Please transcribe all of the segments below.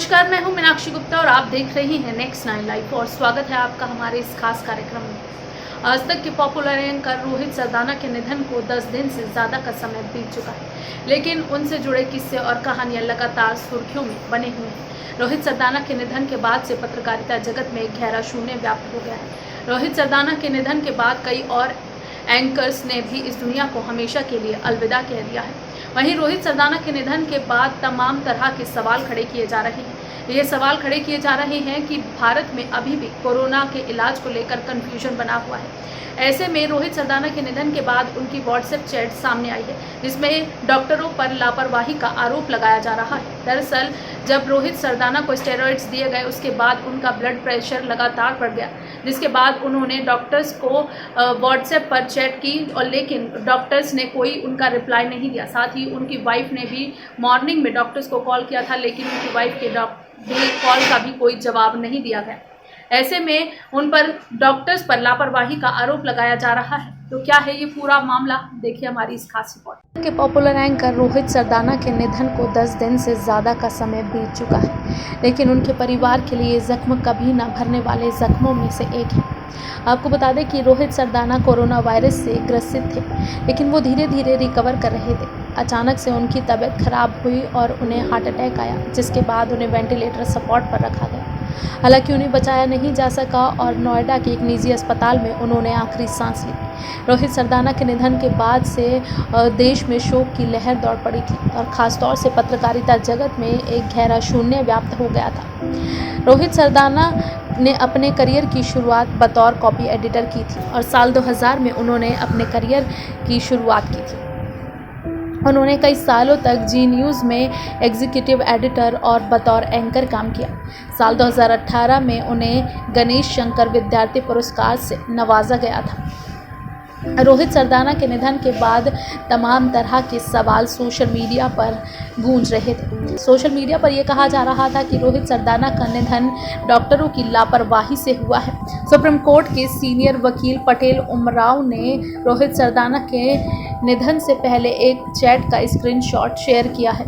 नमस्कार, मैं हूं मीनाक्षी गुप्ता और आप देख रही हैं नेक्स्ट 9 लाइव और स्वागत है आपका हमारे इस खास कार्यक्रम में। आज तक के पॉपुलर एंकर रोहित सरदाना के निधन को 10 दिन से ज़्यादा का समय बीत चुका है, लेकिन उनसे जुड़े किस्से और कहानियां लगातार सुर्खियों में बने हुए हैं। रोहित सरदाना के निधन के बाद से पत्रकारिता जगत में एक गहरा शून्य व्याप्त हो गया है। रोहित सरदाना के निधन के बाद कई और एंकर्स ने भी इस दुनिया को हमेशा के लिए अलविदा कह दिया है। वहीं रोहित सरदाना के निधन के बाद तमाम तरह के सवाल खड़े किए जा रहे हैं। ये सवाल खड़े किए जा रहे हैं कि भारत में अभी भी कोरोना के इलाज को लेकर कंफ्यूजन बना हुआ है। ऐसे में रोहित सरदाना के निधन के बाद उनकी व्हाट्सएप चैट सामने आई है, जिसमें डॉक्टरों पर लापरवाही का आरोप लगाया जा रहा है। दरअसल जब रोहित सरदाना को स्टेरॉइड्स दिए गए उसके बाद उनका ब्लड प्रेशर लगातार बढ़ गया, जिसके बाद उन्होंने डॉक्टर्स को व्हाट्सएप पर चैट की और लेकिन डॉक्टर्स ने कोई उनका रिप्लाई नहीं दिया। साथ ही उनकी वाइफ ने भी मॉर्निंग में डॉक्टर्स को कॉल किया था, लेकिन उनकी वाइफ के कॉल का भी कोई जवाब नहीं दिया गया। ऐसे में उन पर डॉक्टर्स पर लापरवाही का आरोप लगाया जा रहा है। तो क्या है ये पूरा मामला, देखिए हमारी इस खास रिपोर्ट के पॉपुलर एंकर रोहित सरदाना के निधन को 10 दिन से ज़्यादा का समय बीत चुका है, लेकिन उनके परिवार के लिए जख्म कभी न भरने वाले जख्मों में से एक है। आपको बता दें कि रोहित सरदाना कोरोना वायरस से ग्रसित थे, लेकिन वो धीरे धीरे रिकवर कर रहे थे। अचानक से उनकी तबीयत खराब हुई और उन्हें हार्ट अटैक आया, जिसके बाद उन्हें वेंटिलेटर सपोर्ट पर रखा गया। हालांकि उन्हें बचाया नहीं जा सका और नोएडा के एक निजी अस्पताल में उन्होंने आखिरी सांस ली। रोहित सरदाना के निधन के बाद से देश में शोक की लहर दौड़ पड़ी थी और ख़ासतौर से पत्रकारिता जगत में एक गहरा शून्य व्याप्त हो गया था। रोहित सरदाना ने अपने करियर की शुरुआत बतौर कॉपी एडिटर की थी और साल 2000 में उन्होंने अपने करियर की शुरुआत की थी। उन्होंने कई सालों तक जी न्यूज़ में एग्जीक्यूटिव एडिटर और बतौर एंकर काम किया। साल 2018 में उन्हें गणेश शंकर विद्यार्थी पुरस्कार से नवाजा गया था। रोहित सरदाना के निधन के बाद तमाम तरह के सवाल सोशल मीडिया पर गूंज रहे थे। सोशल मीडिया पर यह कहा जा रहा था कि रोहित सरदाना का निधन डॉक्टरों की लापरवाही से हुआ है। सुप्रीम कोर्ट के सीनियर वकील पटेल उमराव ने रोहित सरदाना के निधन से पहले एक चैट का स्क्रीनशॉट शेयर किया है,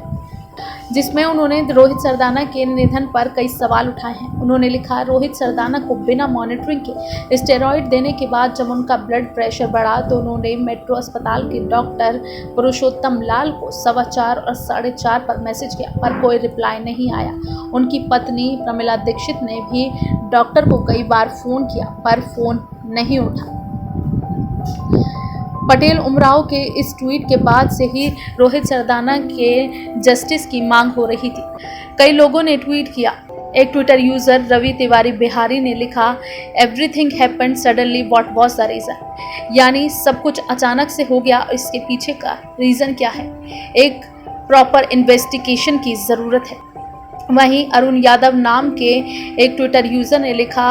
जिसमें उन्होंने रोहित सरदाना के निधन पर कई सवाल उठाए हैं। उन्होंने लिखा, रोहित सरदाना को बिना मॉनिटरिंग के स्टेरॉइड देने के बाद जब उनका ब्लड प्रेशर बढ़ा तो उन्होंने मेट्रो अस्पताल के डॉक्टर पुरुषोत्तम लाल को 4:15 और 4:30 पर मैसेज किया, पर कोई रिप्लाई नहीं आया। उनकी पत्नी प्रमिला दीक्षित ने भी डॉक्टर को कई बार फ़ोन किया, पर फ़ोन नहीं उठा। पटेल उमराव के इस ट्वीट के बाद से ही रोहित सरदाना के जस्टिस की मांग हो रही थी। कई लोगों ने ट्वीट किया। एक ट्विटर यूज़र रवि तिवारी बिहारी ने लिखा, everything happened suddenly, what was the reason? यानी सब कुछ अचानक से हो गया, इसके पीछे का रीज़न क्या है? एक प्रॉपर इन्वेस्टिगेशन की ज़रूरत है। वहीं अरुण यादव नाम के एक ट्विटर यूज़र ने लिखा,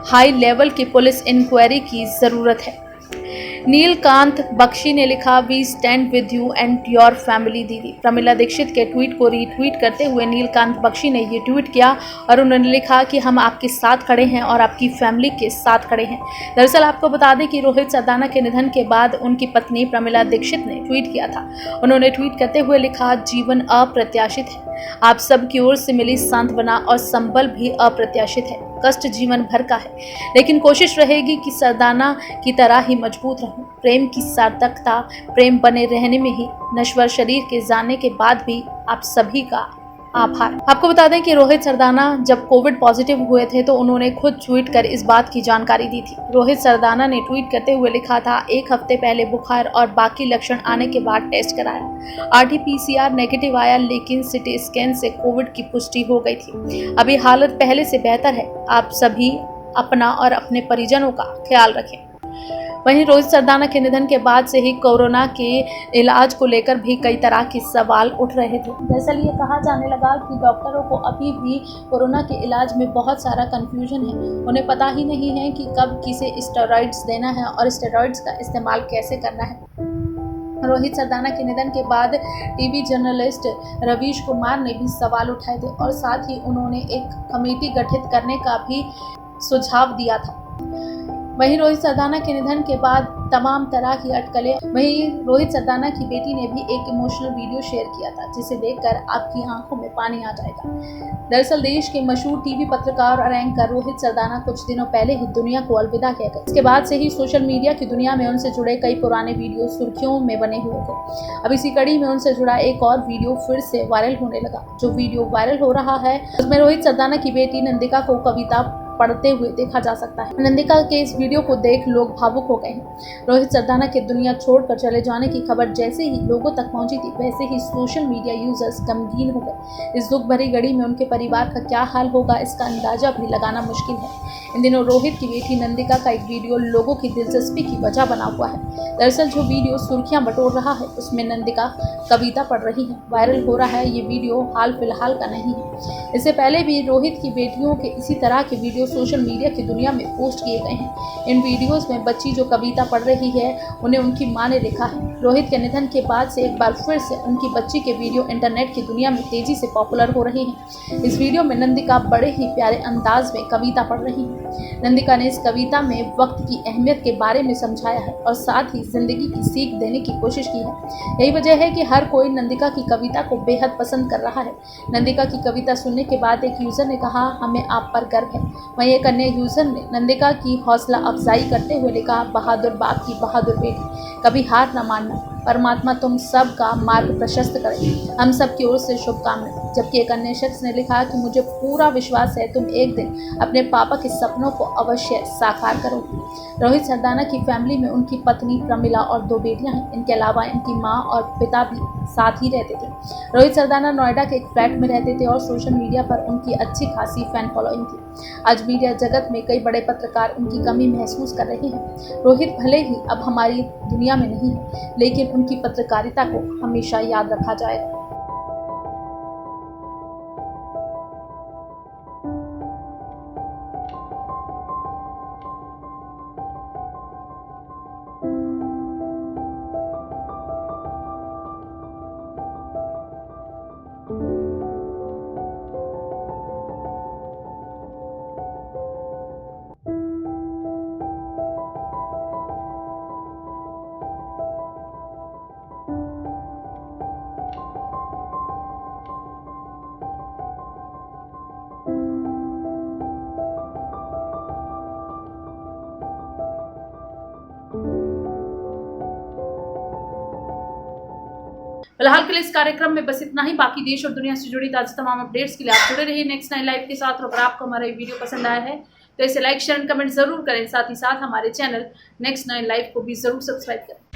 हाई लेवल की पुलिस इंक्वायरी की ज़रूरत है। नीलकांत बख्शी ने लिखा, we stand with you and your family didi. Pramila Dixit के ट्वीट को रीट्वीट करते हुए नीलकांत बख्शी ने ये ट्वीट किया और उन्होंने लिखा कि हम आपके साथ खड़े हैं और आपकी फैमिली के साथ खड़े हैं। दरअसल आपको बता दें कि रोहित सरदाना के निधन के बाद उनकी पत्नी प्रमिला दीक्षित ने ट्वीट किया था। उन्होंने ट्वीट करते हुए लिखा, जीवन अप्रत्याशित है, आप सब की ओर से मिली सांत्वना और संबल भी अप्रत्याशित है। कष्ट जीवन भर का है, लेकिन कोशिश रहेगी कि सरदाना की तरह ही मजबूत रहूं। प्रेम की सार्थकता प्रेम बने रहने में ही, नश्वर शरीर के जाने के बाद भी आप सभी का आभार। आपको बता दें कि रोहित सरदाना जब कोविड पॉजिटिव हुए थे तो उन्होंने खुद ट्वीट कर इस बात की जानकारी दी थी। रोहित सरदाना ने ट्वीट करते हुए लिखा था, एक हफ्ते पहले बुखार और बाकी लक्षण आने के बाद टेस्ट कराया, RT-PCR नेगेटिव आया, लेकिन सिटी स्कैन से कोविड की पुष्टि हो गई थी। अभी हालत पहले से बेहतर है। आप सभी अपना और अपने परिजनों का ख्याल रखें। वहीं रोहित सरदाना के निधन के बाद से ही कोरोना के इलाज को लेकर भी कई तरह के सवाल उठ रहे थे। दरअसल ये कहा जाने लगा कि डॉक्टरों को अभी भी कोरोना के इलाज में बहुत सारा कंफ्यूजन है। उन्हें पता ही नहीं है कि कब किसे स्टेरॉइड्स देना है और स्टेरॉइड्स का इस्तेमाल कैसे करना है। रोहित सरदाना के निधन के बाद टीवी जर्नलिस्ट रवीश कुमार ने भी सवाल उठाए थे और साथ ही उन्होंने एक कमेटी गठित करने का भी सुझाव दिया था। वहीं रोहित सरदाना के निधन के बाद तमाम तरह की अटकलें। वहीं रोहित सरदाना की बेटी ने भी एक इमोशनल वीडियो शेयर किया था, जिसे देखकर आपकी आंखों में पानी आ जाएगा। दरअसल देश के मशहूर टीवी पत्रकार और एंकर रोहित सरदाना कुछ दिनों पहले ही दुनिया को अलविदा कह गए। इसके बाद से ही सोशल मीडिया की दुनिया में उनसे जुड़े कई पुराने वीडियो सुर्खियों में बने हुए थे। अब इसी कड़ी में उनसे जुड़ा एक और वीडियो फिर से वायरल होने लगा। जो वीडियो वायरल हो रहा है उसमें रोहित सरदाना की बेटी नंदिका को कविता पढ़ते हुए देखा जा सकता है। नंदिका के इस वीडियो को देख लोग भावुक हो गए हैं। रोहित सरदाना के दुनिया छोड़कर चले जाने की खबर जैसे ही लोगों तक पहुंची थी, वैसे ही सोशल मीडिया यूजर्स गमगीन हो गए। इस दुख भरी घड़ी में उनके परिवार का क्या हाल होगा, इसका अंदाजा भी लगाना मुश्किल है। इन दिनों रोहित की बेटी नंदिका का एक वीडियो लोगों की दिलचस्पी की वजह बना हुआ है। दरअसल जो वीडियो सुर्खियां बटोर रहा है उसमें नंदिका कविता पढ़ रही है। वायरल हो रहा है ये वीडियो हाल फिलहाल का नहीं है। इससे पहले भी रोहित की बेटियों के इसी तरह के वीडियो सोशल मीडिया की दुनिया में पोस्ट किए गए हैं। इन वीडियोस में बच्ची जो कविता पढ़ रही है उन्हें उनकी मां ने लिखा है। रोहित के निधन के बाद से एक बार फिर से उनकी बच्ची के वीडियो इंटरनेट की दुनिया में तेजी से पॉपुलर हो रहे हैं। इस वीडियो में नंदिका बड़े ही प्यारे अंदाज में कविता पढ़ रही है। नंदिका ने इस कविता में वक्त की अहमियत के बारे में समझाया है और साथ ही जिंदगी की सीख देने की कोशिश की है। यही वजह है कि हर कोई नंदिका की कविता को बेहद पसंद कर रहा है। नंदिका की कविता सुनने के बाद एक यूजर ने कहा, हमें आप पर गर्व है। वहीं एक अन्य यूजर ने नंदिका की हौसला अफजाई करते हुए लिखा, बहादुर बाप की बहादुर बेटी, कभी हार न मानना, परमात्मा तुम सब का मार्ग प्रशस्त करे, हम सब की ओर से शुभकामनाएं। जबकि एक अन्य शख्स ने लिखा कि मुझे पूरा विश्वास है तुम एक दिन अपने पापा के सपनों को अवश्य साकार करोगे। रोहित सरदाना की फैमिली में उनकी पत्नी प्रमिला और 2 बेटियां हैं। इनके अलावा इनकी मां और पिता भी साथ ही रहते थे। रोहित सरदाना नोएडा के एक फ्लैट में रहते थे और सोशल मीडिया पर उनकी अच्छी खासी फैन फॉलोइंग थी। आज मीडिया जगत में कई बड़े पत्रकार उनकी कमी महसूस कर रहे हैं। रोहित भले ही अब हमारी दुनिया में नहीं है, लेकिन उनकी पत्रकारिता को हमेशा याद रखा जाएगा। फिलहाल के लिए इस कार्यक्रम में बस इतना ही। बाकी देश और दुनिया से जुड़ी ताज़ा तमाम अपडेट्स के लिए आप जुड़े रहिए नेक्स्ट 9 लाइव के साथ। और अगर आपको हमारा ये वीडियो पसंद आया है तो इसे लाइक शेयर एंड कमेंट जरूर करें। साथ ही साथ हमारे चैनल नेक्स्ट 9 लाइव को भी जरूर सब्सक्राइब करें।